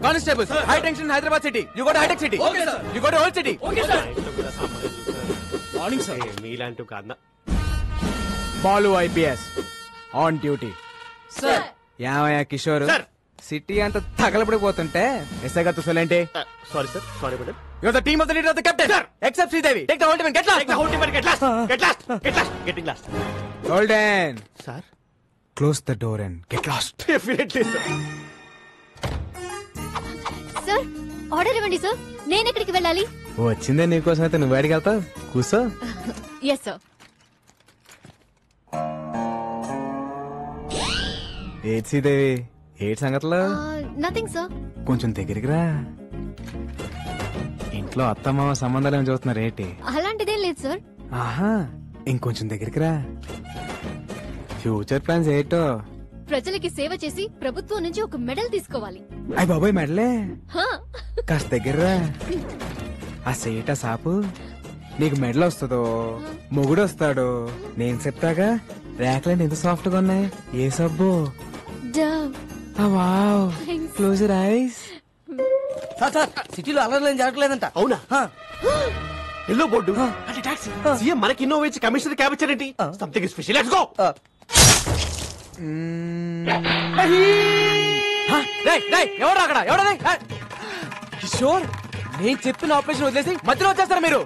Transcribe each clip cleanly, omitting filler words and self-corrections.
Constables, high tension Hyderabad city. You go to high tech city. Okay, sir. You go to old city. Okay, sir. Morning, sir. మీలాంటి ఒక అన్న Balu IPS on duty. Sir. యామయ్య Kishore sir city అంతా తగలబడిపోతుంటే SI గారు తుసలేంటి? Sorry sir sorry madam You are the team of the leader of the captain. Sir. Except Sridevi. Take the whole team and get lost. Getting lost Golden. Sir Close the door and get lost. Definitely sir sir order ఇవ్వండి sir. నేను ఎక్కడికి వెళ్ళాలి? వచ్చిందే నీకోసం అయితే నువ్వు బయటికి వెళ్తావు. కూర్చో. Yes sir. ఏది శ్రీదేవి ఏటి సంగతులు? Nothing sir. కొంచెం దగ్గరికి రా. ఇంట్లో అత్తమామ సంబంధాలు ఏమి చూస్తున్నారు ఏంటి? అలాంటిదేం లేదు సార్. ఆహా ఇంకొంచెం దగ్గరికి రా. ఫ్యూచర్ ప్లాన్స్ ఏంటో? ప్రజలకి సేవ చేసి ప్రభుత్వం నుంచి ఒక మెడల్ తీసుకోవాలి. అయ్య బాబాయ్ మెడలే. హా. కాస్త దగ్గర రా. ఆ సేట సాపు నీకు మెడల్ వస్తుందో మొగుడు వస్తాడో నేను చెప్తాగా. ర్యాక్లైన్ ఎంత సాఫ్ట్ గా ఉన్నాయి. ఏ సబ్బు? Dove. Wow. Thanks. Close your eyes. Sir సిటీలో అలర్లేం జరగలేదంట. అవునా? ఎల్లో బోర్డు అంటే టాక్సీ. సీఎం మనకి ఇన్నోవా ఇచ్చి కమిషనర్ క్యాబ్ ఇచ్చారేంటి? Something special. Let's go. ఎవరు అక్కడ? ఎవడది? కిషోర్ నేను చెప్పిన ఆపరేషన్ వదిలేసి మధ్యలో వచ్చేస్తారా మీరు?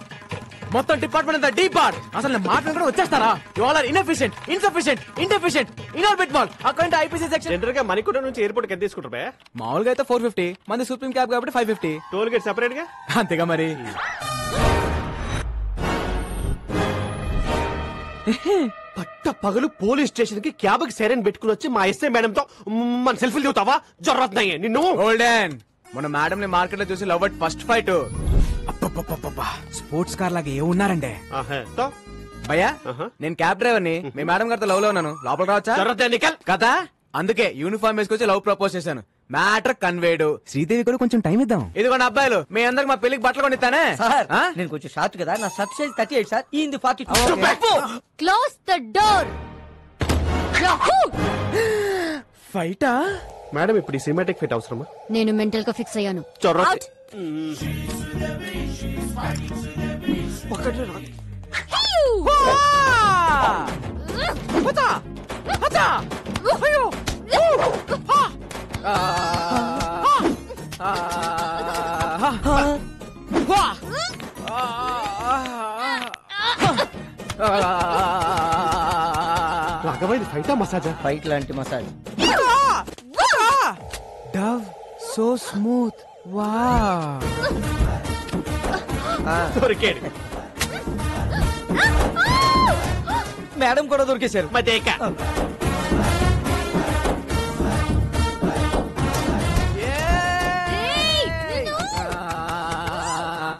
మొత్తం డిపార్ట్మెంట్ అంతా డీప్ బార్. అసలు నేను మాట్లాడుకుంటే వచ్చేస్తారా? You all are inefficient, insufficient, indeficient, Inorbit mall. Account IPC section. General గా మణికొండ నుంచి ఎయిర్పోర్ట్ ఎంత తీసుకుంటారు బే? మామూలుగా అయితే 450, మంది సుప్రీం క్యాబ్ కాబట్టి 550. టోల్ గేట్ సెపరేట్ గా. అంతేగా మరి. పట్ట పగలు పోలీస్ స్టేషన్ కి క్యాబ్ కి సైరన్ పెట్టుకుని వచ్చి మా ఎస్ఐ మేడం తో మన సెల్ఫీలు దిగుతావా? జరుగుతున్నాయి నిన్ను. గోల్డెన్ మన మేడం ని మార్కెట్ లో చూసి love at first fight. Sports car లాగా ఏ ఉన్నారండి భయ్యా. నేను క్యాబ్ డ్రైవర్ ని. మీ మేడం గారితో లవ్ లో ఉన్నాను. లోపల రావచ్చా? కదా అందుకే యూనిఫామ్ వేసుకొచ్చి లవ్ ప్రపోజ్ చేశాను. Matter conveyed. శ్రీదేవి కూడా కొంచెం టైం ఇద్దాం. ఇదిగోండి అబ్బాయిలు మీ అందరికి మా పెళ్లికి బట్టలు కొనిస్తానే. సార్ నేను కొంచెం షార్ట్ కదా. నా షర్ట్ సైజ్ 38 సార్. ఈ 42. Close the door. ఫైటా? మేడం ఇప్పుడు ఈ సినిమాటిక్ ఫిట్ అవసరమా? నేను మెంటల్ గా ఫిక్స్ అయ్యాను. చొర్రొద్దు. రాఘవైది ఫైటా మసాజా? ఫైట్ లాంటి massage. Dove so smooth. Wow. దొరికాడు. మేడం కూడా దొరికేశారు. మదేక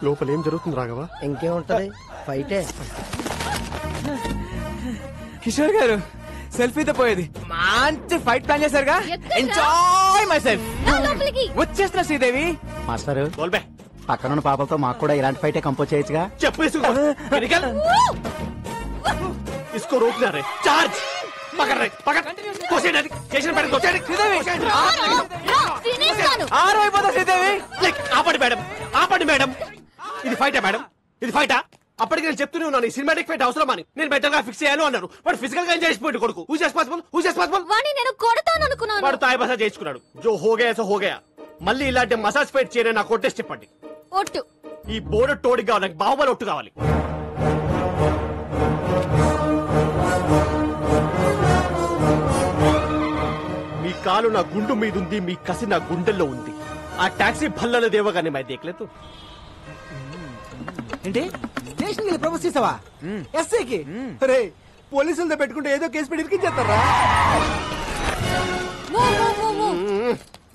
లోపల ఏం జరుగుతుంది రాఘవ? ఇంకేముంటది ఫైటే. కిషోర్ గారు సెల్ఫీతో పోయేది మంచి ఫైట్ ప్లాన్ చేశారుగా. Enjoy myself. వచ్చేస్తున్నా శ్రీదేవి. మాస్టర్ బోల్బే పక్కనున్న పాపలతో మాకు కూడా ఇలాంటి ఫైటే కంపోజ్ చేయొచ్చుగా. చెప్పు इसको रोकना रे. चार्ज पकड़ रहे पकड़ कोसे स्टेशन पर कोसे శ్రీదేవి ఆపండి మేడం ఆపండి మేడం. ఇది ఫైటా మేడం? ఇది ఫైటా? అప్పటికి నేను చెప్తూనే ఉన్నాను ఈ సినిమాటిక్ ఫైట్ అవసరం అని. నేను బెటర్ గా ఫిక్స్ చేయాలి అన్నారు. వాడు ఫిజికల్ గా ఎంజాయ్ చేసిపోయాడు కొడుకు. Who is responsible? వాణ్ణి నేను కొడతాను అనుకున్నాను. వాడు తాయి మసాజ్ చేసుకున్నాడు. జో హో గయా సో హో గయా. మళ్ళీ ఇలాంటి మసాజ్ ఫైట్ చేయని నాకు కొట్టేసి చెప్పండి. ఒట్టు. ఈ బోర్డు టోడి కావాలి. నాకు బాహుబలి ఒట్టు కావాలి. మీ కాలు నా గుండు మీద ఉంది. మీ కసి నా గుండెల్లో ఉంది. ఆ టాక్సీ భల్లల దేవగానే మై దేఖలేదు. ఏంటి స్టేషన్ కి ప్రపోజ్ చేసావా? ఎస్ఐకి రే పోలీసులతో పెట్టుకుంటే ఏదో కేసు పెట్టి ఇరికించేస్తారా?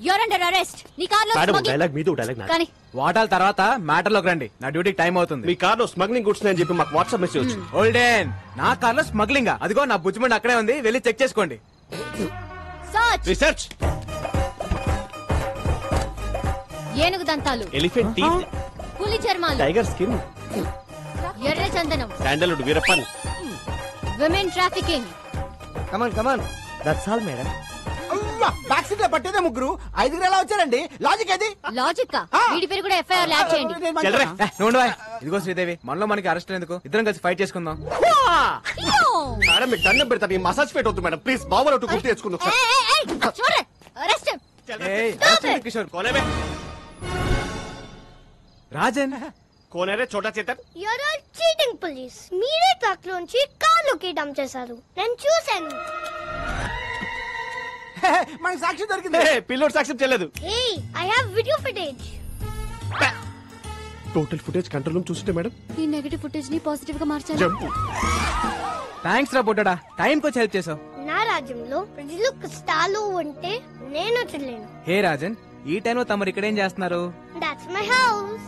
You're under arrest. నీ కార్లో డైలాగ్ మీద డైలాగ్ కానీ వాటాల తర్వాత మ్యాటర్ లోకి రండి. నా డ్యూటీకి టైం అవుతుంది. మీ కార్లో స్మగ్లింగ్ గుడ్స్ అని చెప్పి మాకు వాట్సాప్ మెసేజ్ వచ్చింది. ఓల్డెన్ నా కార్లో స్మగ్లింగ్. అదిగో నా బుజ్జిమండి అక్కడే ఉంది. వెళ్ళి చెక్ చేసుకోండి. రిసర్చ్ ఏనుగు దంతాలు, ఎలిఫెంట్ టీత్, పులి చర్మాలు, టైగర్ స్కిన్, ఎర్ర చందనం, sandalwood Veerappan, women trafficking. Come on that's all madam. Back seat లో పట్టేదే ముగ్గురు, 5 ఎలా వచ్చారండి? లాజిక్ ఏది? లాజిక్ వీడి పేరు కూడా ఎఫ్ఐఆర్ యాడ్ చేయండి. చెల్లరే నువ్వు ఇదిగో శ్రీదేవి, మనలో మనకి అరెస్ట్ ఎందుకు, ఇద్దరం కలిసి ఫైట్ చేసుకుందాం. మేడం మీకు దండం పెడతాను, ఈ మసాజ్ ఫేట్ వద్దు మేడం ప్లీజ్. బాబు ఒకటి గుర్తు తెచ్చుకుందాం ఏయ్, arrest ఎందుకు కిషోర్? కోనేమే రాజన్ కోనేరే చోటా Chetan. You're all cheating police. మీరే ట్రక్ లోంచి కార్లోకి డంప్ చేశారు, నేను చూశాను. మనకి సాక్షి దొరికింది. పిల్లోడ్ సాక్ష్యం చేయలేదు. Hey, I have video footage. Total footage control room చూస్తుంటే మేడం ఈ నెగటివ్ ఫుటేజ్ ని పాజిటివ్ గా మార్చాలి. జంపు. థ్యాంక్స్ రా బుడ్డడా, టైం కి వచ్చి హెల్ప్ చేసావు. నా రాజ్యంలో ప్రజలు కష్టాలు ఉంటే నేను చెల్లేను. హే రాజన్, ఈ టైంలో తమరు ఇక్కడేం చేస్తున్నారు? That's my house.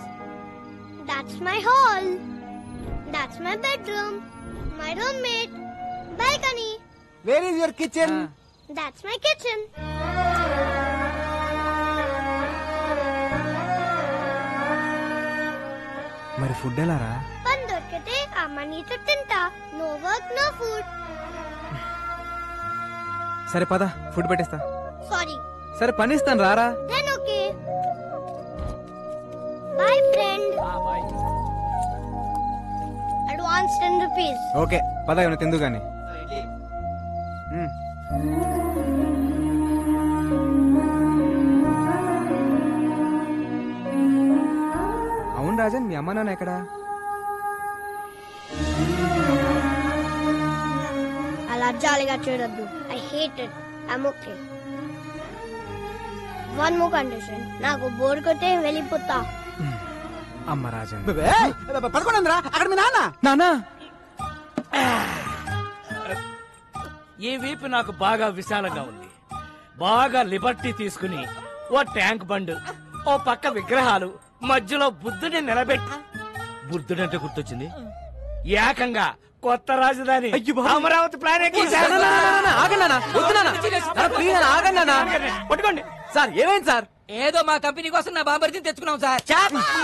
That's my hall. That's my bedroom. My roommate. Balcony. Where is your kitchen? That's my kitchen. మరి ఫుడ్ ఎలా రా? పని దొరికితే అమ్మ నీతో తింటా. No work, no food. సరే పద, ఫుడ్ పెట్టేస్తా. Sorry. సరే పని ఇస్తాను, రారా. Then okay. Bye, friend. Advance 10 rupees. Okay పద, ఏమైనా తిందు గాని. అవును రాజన్, మీ అమ్మ నాన్న ఎక్కడా? అలా జాలిగా చూడొద్దు. I hate it. I'm okay. One more condition. నాకు బోర్ కొట్టే వెళ్ళిపోతా. అమ్మ రాజన్. పడుకోండి రా, అక్కడ మీ నాన్న. నానా ఈ వీపు నాకు బాగా విశాలంగా ఉంది. బాగా లిబర్టీ తీసుకుని ఓ ట్యాంక్ బండ్, ఓ పక్క విగ్రహాలు, మధ్యలో బుద్ధుని నిలబెట్టి, బుద్ధుడంటే గుర్తొచ్చింది, ఏకంగా కొత్త రాజధాని అమరావతి ప్లాన్ పట్టుకోండి. సార్ ఏమైంది సార్? ఏదో మా కంపెనీ కోసం నా బాబర్జీని తెచ్చుకున్నాం సార్.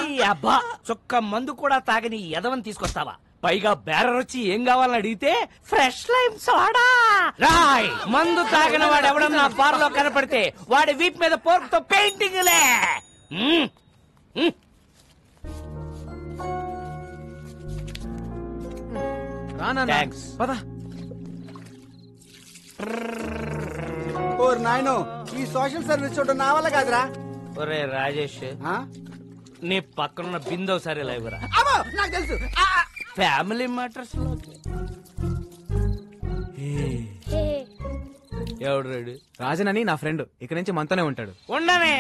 ఈ అబ్బా చుక్క మందు కూడా తాగని ఎదవని తీసుకొస్తావా? పైగా బేరర్ వచ్చి ఏం కావాలని అడిగితే ఫ్రెష్ లైమ్ సోడా. రాయ్, మందు తాగిన వాడు ఎవడన్నా బార్ లో కనపడితే వాడి వీప్ మీద పోర్క్ తో పెయింటింగ్ లే. థ్యాంక్స్. పద. ఓర్ నాయనో, ఈ సోషల్ సర్వీస్ చూడడం నా వల్ల కాదురా. ఒరే రాజేష్, ఆ? నీ పక్కనున్న బిందో సరే లైవరా. అమ్మో, నాకు తెలుసు. ఫ్యామిలీ మ్యాటర్స్ లో Hey. ఎవడు రెడీ? రాజన్ అని నా ఫ్రెండ్, ఇక్కడి నుంచి మనతోనే ఉంటాడు. ఉండనే.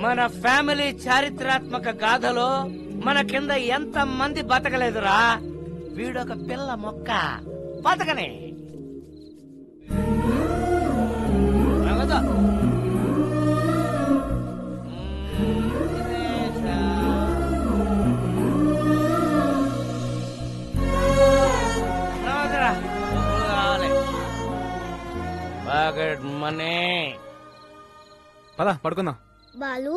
మన ఫ్యామిలీ చారిత్రాత్మక గాథలో మన కింద ఎంత మంది బతకలేదురా. వీడొక పిల్ల మొక్క బతకనే. నగదు. నగదురా. కావాలి. Pocket money. పద పడుకుందాం. Balu,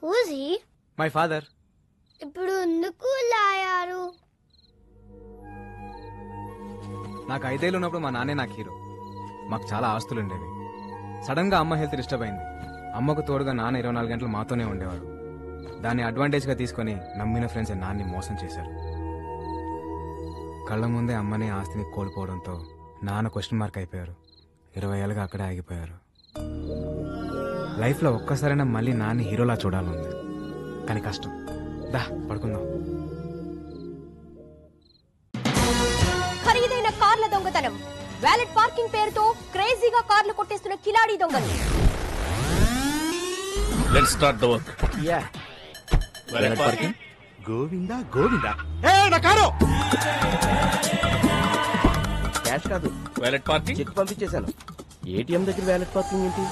who's he? My father. ఇప్పుడు ఎందుకు లాయారు? నాకు 5 ఏళ్ళు ఉన్నప్పుడు మా నాన్నే నాకు హీరో. మాకు చాలా ఆస్తులు ఉండేవి. సడన్ గా అమ్మ హెల్త్ డిస్టర్బ్ అయింది. అమ్మకు తోడుగా నాన్న 24 గంటలు మాతోనే ఉండేవాడు. దాన్ని అడ్వాంటేజ్ గా తీసుకుని నమ్మిన ఫ్రెండ్స్ నాన్ని మోసం చేశారు. కళ్ళ ముందే అమ్మని ఆస్తిని కోల్పోవడంతో నాన్న క్వశ్చన్ మార్క్ అయిపోయారు. 20 ఏళ్ళుగా అక్కడే ఆగిపోయారు. లైఫ్ లో ఒక్కసారైనా మళ్ళీ నాన్ని హీరోలా చూడాలంది, కానీ కష్టం. దా పడుకుందాం. ఖరీదైన కార్ల దొంగతనం, వ్యాలెట్ పార్కింగ్ పేరుతో క్రేజీగా కార్లు కొట్టేస్తున్న కిలాడీ దొంగలు. Let's start the work. Yeah. Valet parking. Govinda Govinda. ఏ నా కారు. క్యాష్ కాదు, Valet parking. చెక్ పంపించేశాను. ఏటీఎం దగ్గర వ్యాలెట్ పార్కింగ్ ఏంటి?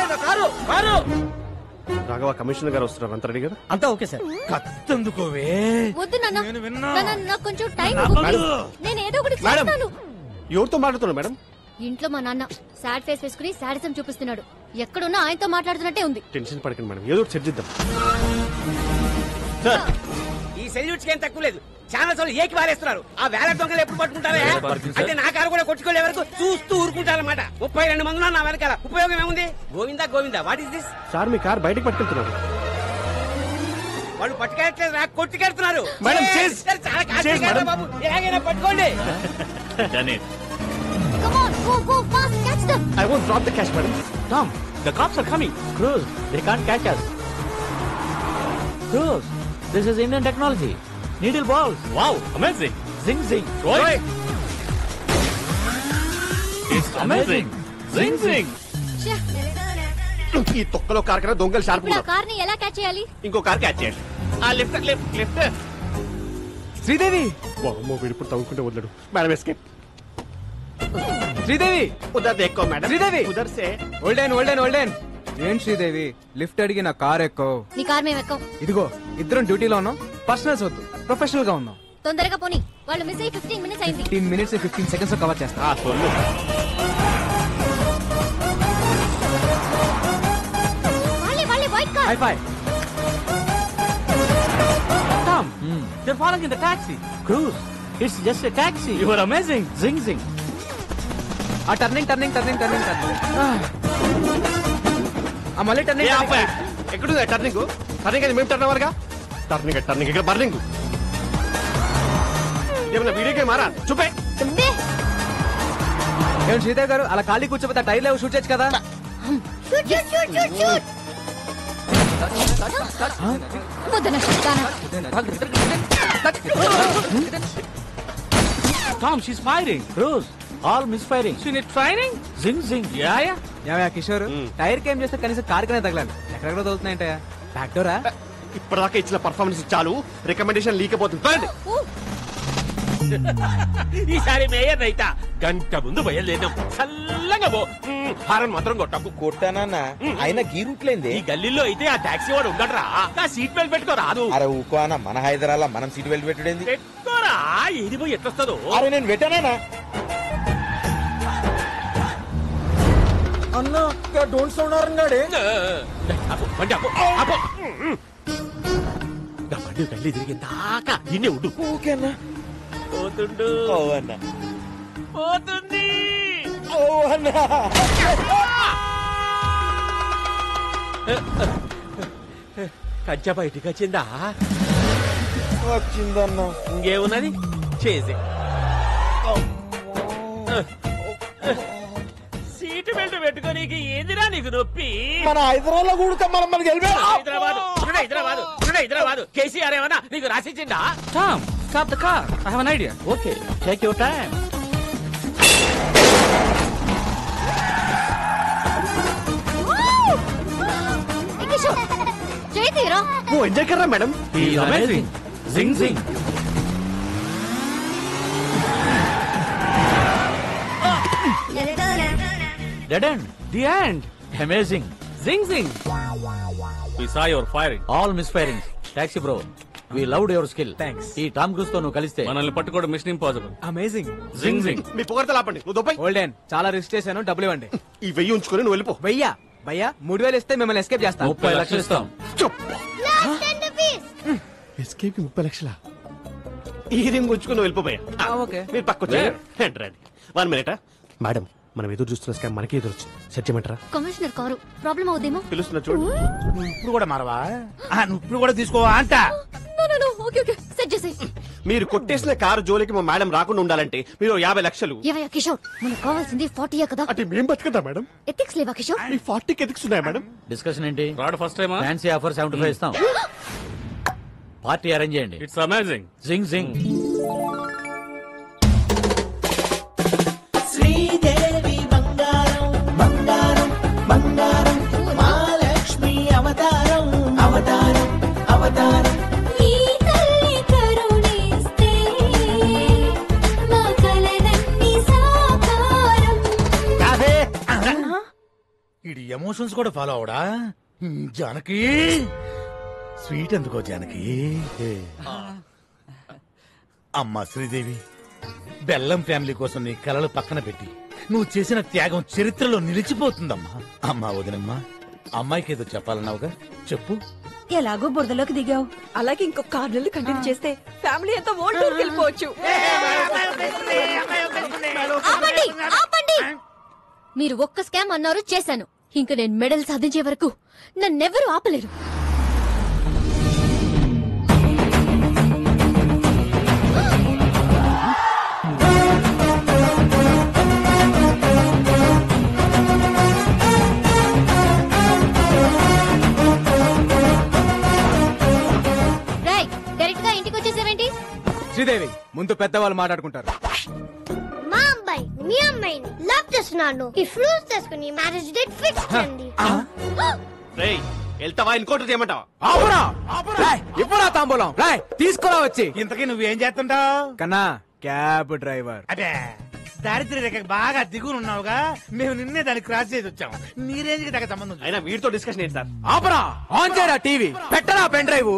నా కారు కారు. రాఘవ కమిషనర్ గారు వస్తున్నారు, అంత రెడీ కదా? అంతా ఓకే సార్. కత్తందుకోవే. వద్దు నాన్న, నాన్న, నాకు కొంచెం టైం ఇవ్వు. నేను ఏదో ఒకటి చేస్తాను. ఎవరితో మాట్లాడుతున్నారు మేడం? ఇంట్లో మా నాన్న సాడ్ ఫేస్ వేసుకుని సాడిజం చూపిస్తున్నాడు. ఎక్కడున్నా ఆయనతో మాట్లాడుతున్నట్టే ఉంది. టెన్షన్ పడకండి మేడం, ఏదో ఒకటి చర్చిద్దాం. ఈ సెల్యూట్స్ ఏం తక్కువ లేదు. చాలా సార్లు ఏకి పారేస్తున్నారు. ఆ వేల దొంగలు ఎప్పుడు పట్టుకుంటారా? అంటే నా కారు కూడా కొట్టుకోలే వరకు చూస్తూ ఊరుకుంటారన్నమాట. 32 మంది నా వెనకాల. ఉపయోగం ఏముంది? Govinda Govinda, what is this? Sir me car బయటకు పట్టుకెళ్తున్నారు. వాళ్ళు పట్టుకెళ్ళట్లేదు, నాకు కొట్టుకెళ్తున్నారు. మేడం, చేస్. చాలా కాదు బాబు, ఎలాగైనా పట్టుకోండి. Come on, go fast, catch them. I won't drop the cash, madam. Tom, the cops are coming. Cruz, they can't catch us. Cruz, this is Indian technology. Needle balls. Wow, amazing. Zing zing. Roy. It's amazing. Zing zing. ఈ తొక్కలో car కన్నా దొంగలు sharp ఇప్పుడు ఆ car ని ఎలా catch చేయాలి? ఇంకో కార్ క్యాచ్ చేయండి. ఆ లిఫ్ట్ లిఫ్ట్ లిఫ్ట్. శ్రీదేవి వామ్మో, వీడు ఇప్పుడు తవ్వుకుంటే వదలడు. Madam escape. శ్రీదేవి ఉదర్ దేక్కో మేడం. శ్రీదేవి. ఉదర్ సే. ఓల్డెన్ ఏం శ్రీదేవి లిఫ్ట్ అడిగి నా కార్ ఎక్కువ. నీ కార్ మేము ఎక్కం. ఇదిగో ఇద్దరం డ్యూటీలో ఉన్నాం. పర్సనల్స్ వద్దు, ప్రొఫెషనల్ గా ఉన్నాం. తొందరగా పోనీ, వాళ్ళు మిస్ అయ్యి 15 మినిట్స్ అయింది. 15 minutes 15 seconds లో కవర్ చేస్తా. వాళ్ళే white car. High phi. Tom, they're falling in the taxi. Cruz, it's just a taxi. You are amazing. Zing zing. ఆ టర్నింగ్ మళ్ళీ టర్నింగ్. ఎక్కడుంది టర్నింగ్? టర్నింగ్ అది మేము టర్న్ అవ్వరుగా. టర్నింగ్ ఇక్కడ బర్నింగ్. ఏమన్నా వీడియో గేమ్ మారా? చూపే. ఏం శ్రీదేవి గారు అలా ఖాళీ కూర్చోపోతే టైర్ లేవు, షూట్ చేయొచ్చు కదా. Tom, she's firing. Cruz, all misfiring. She need training. Zing zing. Yeah. ఏమయ్యా కిషోర్, టైర్ కేం చేస్తే కనీసం కార్ కనే తగలాలి. ఎక్కడెక్కడ తగులుతున్నాయంటే ఫ్యాక్టోరా. ఇప్పటిదాకా ఇచ్చిన పర్ఫార్మెన్స్ చాలు, రికమెండేషన్ లీక్ అయిపోతుంది. ఈసారి మేయర్ రైతా గంట ముందు బయలుదేరినాం. చల్లగా పో. హారన్ మాత్రం కొట్టకు. కొట్టానన్నా అయినా గీ రూట్లేంది. ఈ గల్లీలో అయితే ఆ టాక్సీ వాడు ఉండడరా. ఆ సీట్ బెల్ట్ పెట్టుకో రాదు. అరే ఊకో అన్న, మన హైదరాబాద్ మనం సీట్ బెల్ట్ పెట్టుడేంది? పెట్టుకోరా, ఏది పోయి ఎట్లొస్తుందో. అరే నేను పెట్టానా అన్నా? డోంట్ సౌండ్ అరంగాడే. బండి తల్లి తిరిగిందాకా ఇన్నే ఉండు. ఓకేనా? పోతుండు. ఓ అన్న. పోతుంది. ఓ అన్న. కంచె బయటికి వచ్చిందా? వచ్చిందన్న. ఇంకేమున్నది చేసి. సీటు బెల్ట్ పెట్టుకోనీకి ఏందిరా నీకు నొప్పి? మన హైదరాబాద్ కూడా మనం మనకి హైదరాబాద్ కేసీఆర్ ఏమన్నా నీకు రాసిచ్చిందా? Tom, stop the car. I have an idea. Okay, take your time. చేతిరా. ఓ ఎంజాయ్ కర్రా madam. He is amazing. Zing zing. Dead end. The end. Amazing. Zing zing. We saw your firing. All misfiring. Taxi bro, we loved your skill. Thanks. ఈ Tom cruise తో నువ్వు కలిస్తే మనల్ని పట్టుకోవడం machine impossible. Amazing. జింగ్ జింగ్. మీ పొగడతలు ఆపండి. నువ్వు దొబ్బై. ఓల్డెన్ చాలా రిస్క్ చేశాను, డబ్బులు ఇవ్వండి. ఈ 1000 ఉంచుకొని నువ్వు వెళ్ళిపో. భయ్యా 3000 ఇస్తే మిమ్మల్ని ఎస్కేప్ చేస్తా. 30 లక్షలు ఇస్తాం. ఎస్కేప్ 30 లక్షలా? ఈ రింగ్ ఉంచుకొని వెళ్ళిపోయా. ఓకే. మీరు పక్కొచ్చా? రండి 1 minute. మేడం, మనం ఎదురు చూస్తున్న స్కామ్ మనకి ఎదురు వచ్చింది. సెట్ చేయమంటారా? కమిషనర్ కారు ప్రాబ్లం అవుదేమో. పిలుస్తున్నా చూడు. ఇప్పుడు కూడా మారవా? నువ్వు ఇప్పుడు కూడా తీసుకోవా అంట. ఓకే సెట్ చేసి. మీరు కొట్టేసిన కారు జోలికి మా మేడం రాకుండా ఉండాలంటే మీరు 50 లక్షలు. ఏవయ్యా కిషోర్, మనకు కావాల్సింది 40 కదా. అంటే మేం బతుకుదా మేడం? ఎథిక్స్ లేవా కిషోర్? మీ 40కి ఎథిక్స్ ఉన్నాయా మేడం? డిస్కషన్ ఏంటి? రాడ్ ఫస్ట్ టైమా? ఫ్యాన్సీ ఆఫర్ 75 ఇస్తాం. పార్టీ అరేంజ్ చేయండి. It's amazing. జింగ్ జింగ్. శ్రీదేవి బంగారం బంగారం బంగారం, మహాలక్ష్మి అవతారం అవతారం అవతారం. ఈ తల్లి కరుణిస్తే మా కలలన్నీ సాకారం. ఇది ఎమోషన్స్ కూడా ఫాలో అవడా? జానకి స్వీట్ ఎందుకో జానకి. అమ్మా శ్రీదేవి, బెల్లం ఫ్యామిలీ కోసం నీ కలలు పక్కన పెట్టి నువ్వు చేసిన త్యాగం చరిత్రలో నిలిచిపోతుందమ్మా. అమ్మా వదినమ్మా, అమ్మాయికి ఏదో చెప్పాలన్నావుగా, చెప్పు. ఎలాగో బురదలోకి దిగావు, అలాగే ఇంకొక 6 నెలలు కంటిన్యూ చేస్తే ఫ్యామిలీ అంతా వరల్డ్ టూర్కి వెళ్ళిపోవచ్చు. ఆపండి ఆపండి, మీరు ఒక్క స్కామ్ అన్నారు, చేశాను. ఇంక నేను మెడల్ సాధించే వరకు నన్నెవరూ ఆపలేరు. డైరెక్ట్ గా ఇంటికి వచ్చేసావేంటి? శ్రీదేవి, ముందు పెద్దవాళ్ళు మాట్లాడుకుంటారు. మా అబ్బాయి మీ అమ్మాయిని లవ్ చేస్తున్నాను. ఈ ఫ్రూట్స్ తీసుకుని మ్యారేజ్ డేట్ ఫిక్స్ చేయండి. రేయ్, వెళ్తావా ఇంకోటి చేయమంటావా? ఇవ్వరా తాంబూలం, తీసుకురా వచ్చి. ఇంతకీ నువ్వేం చేస్తుంటావు? కన్నా క్యాబ్ డ్రైవర్. అదే దారిద్ర్య రేఖ బాగా దిగునున్నావుగా, మేము నిన్నే దాన్ని క్రాస్ చేసి వచ్చాము. నీ రేంజ్ కి దగ్గర సంబంధం. అయినా వీడితో డిస్కషన్ ఏంటి సార్? ఆపరా, ఆన్ చేయరా టీవీ, పెట్టరా pen drive.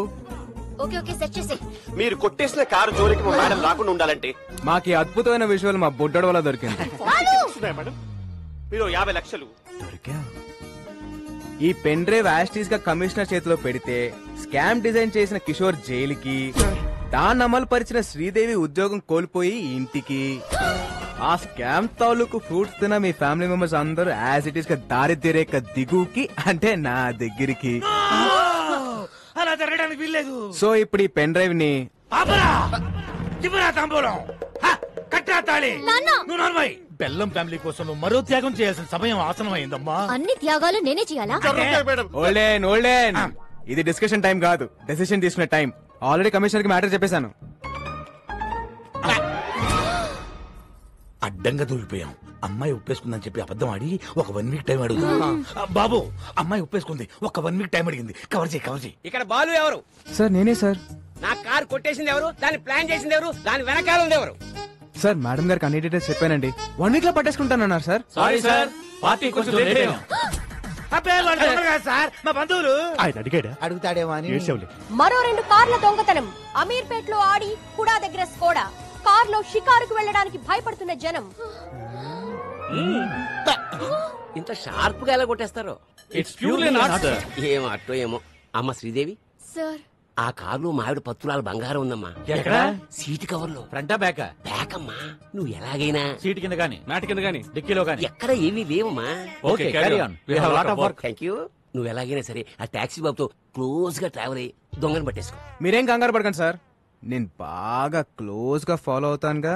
Okay okay, set చేసే. మీరు కొట్టేసిన కారు జోలికి మా మేడం రాకుండా ఉండాలంటే మాకు ఈ అద్భుతమైన విజువల్ మా బుడ్డోడు వల్ల దొరికింది. మేడం, మీరు 50 లక్షలు ఈ పెన్ డ్రైవ్ యాస్టీస్ గా కమిషనర్ చేతిలో పెడితే స్కామ్ డిజైన్ చేసిన కిషోర్ జైలుకి, దాన్ని అమలు పరిచిన శ్రీదేవి ఉద్యోగం కోల్పోయి ఇంటికి, ఆ స్కామ్ తాలూకు ఫ్రూట్స్ తిన మీ ఫ్యామిలీ మెంబర్స్ అందరూ యాజ్ ఇట్ ఈస్ గా దారిద్ర్య రేఖ దిగుకి, అంటే నా దగ్గరికి. అలా జరగడానికి వీల్లేదు. సో ఇప్పుడు ఈ పెన్ డ్రైవ్ ని తాంబూలం కట్టా తాళి. నువ్వు నార్మల్ బెల్లం ఫ్యామిలీ కోసం నువ్వు మరో త్యాగం చేయాల్సిన సమయం ఆసనం అయిందమ్మా. అన్ని త్యాగాలు నేనే చేయాలా? ఓల్డెన్ ఇది డిస్కషన్ టైం కాదు, డెసిషన్ తీసుకునే టైం. ఆల్రెడీ కమిషనర్ కి మ్యాటర్ చెప్పేశాను. అడ్డంగా దూరిపోయాం. అమ్మాయి ఒప్పేసుకుందని చెప్పి అబద్ధం ఆడి ఒక 1 వీక్ టైం అడుగు. బాబు, అమ్మాయి ఒప్పేసుకుంది, ఒక 1 వీక్ టైం అడిగింది. కవర్ చేయి. ఇక్కడ బాలు ఎవరు? సార్ నేనే సార్. నా కారు కొట్టేసింది ఎవరు? దాన్ని ప్లాన్ చేసింది ఎవరు? దాని వెనకాల ఉంది ఎవరు? సార్ మేడం గారికి అన్ని డీటెయిల్స్ చెప్పానండి. 1 వీక్ లో పట్టేసుకుంటానన్నారు సార్. సారీ సార్, పార్టీ కొంచెం లేట్ అయ్యాం. సార్ మా బంధువులు. ఆయన అడిగాడా? అడుగుతాడేమో అని. మరో 2 కార్ల దొంగతనం. అమీర్పేట్ లో ఆడి హుడా దగ్గర స్కోడా. కార్లో షికారుకు వెళ్ళడానికి భయపడుతున్న జనం. ఇంత షార్ప్ గా ఎలా కొట్టేస్తారు? It's purely not sir. ఏమో అట్టో ఏమో. అమ్మ శ్రీదేవి, సార్ ఆ కారులో మావిడ పత్తులాల బంగారం ఉందమ్మా. ఎక్కడ? సీటు కవర్ లో. ఫ్రంటా బ్యాకా? బ్యాక్ అమ్మా. నువ్వు ఎలాగైనా సీట్ కింద గానీ, మ్యాట్ కింద గానీ, డిక్కీలో గానీ. ఎక్కడ ఏమీ లేవమ్మా. Okay, carry on. We have lot of work. Thank you. నువ్వు ఎలాగైనా సరే ఆ టాక్సీ బాబుతో క్లోజ్ గా ట్రావెల్ అయ్యి దొంగను పట్టేసుకో. మీరేం కంగారు పడకండి సార్, నేను బాగా క్లోజ్ గా ఫాలో అవుతానుగా.